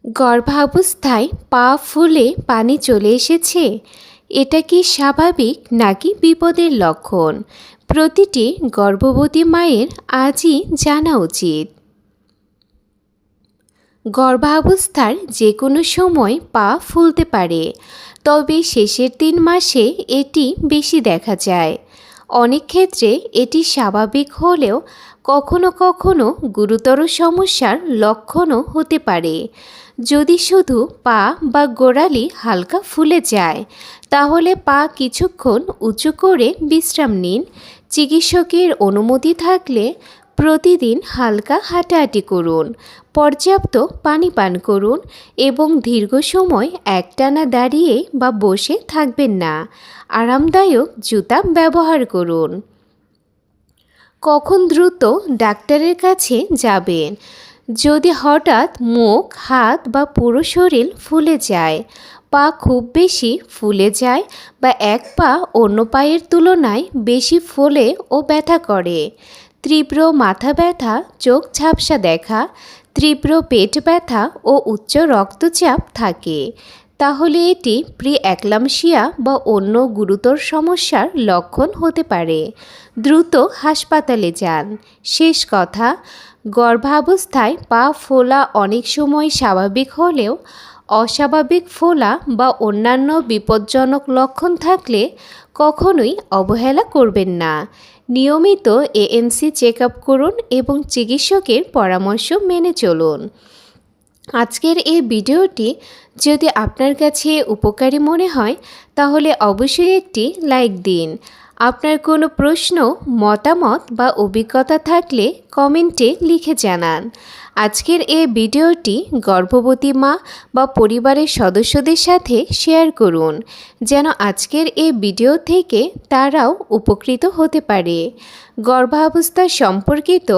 গর্ভাবস্থায় পা ফুলে পানি চলে এসেছে, এটা কি স্বাভাবিক নাকি বিপদের লক্ষণ? প্রতিটি গর্ভবতী মায়ের আজই জানা উচিত। গর্ভাবস্থার যে কোনো সময় পা ফুলতে পারে, তবে শেষের 3 মাসে এটি বেশি দেখা যায়। অনেক ক্ষেত্রে এটি স্বাভাবিক হলেও কখনো কখনো গুরুতর সমস্যার লক্ষণও হতে পারে। যদি শুধু পা বা গোড়ালি হালকা ফুলে যায়, তাহলে পা কিছুক্ষণ উঁচু করে বিশ্রাম নিন। চিকিৎসকের অনুমতি থাকলে প্রতিদিন হালকা হাঁটাহাঁটি করুন, পর্যাপ্ত পানি পান করুন এবং দীর্ঘ সময় একটানা দাঁড়িয়ে বা বসে থাকবেন না। আরামদায়ক জুতা ব্যবহার করুন। কখন দ্রুত ডাক্তারের কাছে যাবেন? যদি হঠাৎ মুখ, হাত বা পুরো শরীর ফুলে যায়, পা খুব বেশি ফুলে যায় বা এক পা অন্য পায়ের তুলনায় বেশি ফোলে ও ব্যথা করে, তীব্র মাথা ব্যথা, চোখ ঝাপসা দেখা, তীব্র পেট ব্যথা ও উচ্চ রক্তচাপ থাকে, তাহলে এটি প্রি অ্যাক্লাম্পসিয়া বা অন্য গুরুতর সমস্যার লক্ষণ হতে পারে। দ্রুত হাসপাতালে যান। শেষ কথা, গর্ভাবস্থায় পা ফোলা অনেক সময় স্বাভাবিক হলেও অস্বাভাবিক ফোলা বা অন্যান্য বিপজ্জনক লক্ষণ থাকলে কখনোই অবহেলা করবেন না। নিয়মিত এএনসি চেক আপ করুন এবং চিকিৎসকের পরামর্শ মেনে চলুন। আজকের এই ভিডিওটি যদি আপনার কাছে উপকারী মনে হয়, তাহলে অবশ্যই একটি লাইক দিন। আপনার কোনো প্রশ্ন, মতামত বা অভিজ্ঞতা থাকলে কমেন্টে লিখে জানান। আজকের এই ভিডিওটি গর্ভবতী মা বা পরিবারের সদস্যদের সাথে শেয়ার করুন, যেন আজকের এই ভিডিও থেকে তারাও উপকৃত হতে পারে। গর্ভাবস্থা সম্পর্কিত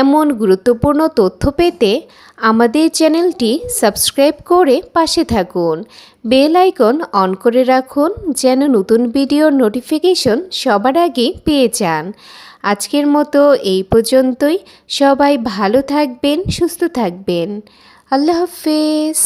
এমন গুরুত্বপূর্ণ তথ্য পেতে আমাদের চ্যানেলটি সাবস্ক্রাইব করে পাশে থাকুন। বেল আইকন অন করে রাখুন, যেন নতুন ভিডিওর নোটিফিকেশন সবার আগে পেয়ে যান। আজকের মতো এই পর্যন্তই। সবাই ভালো থাকবেন, সুস্থ থাকবেন। আল্লাহ হাফেজ।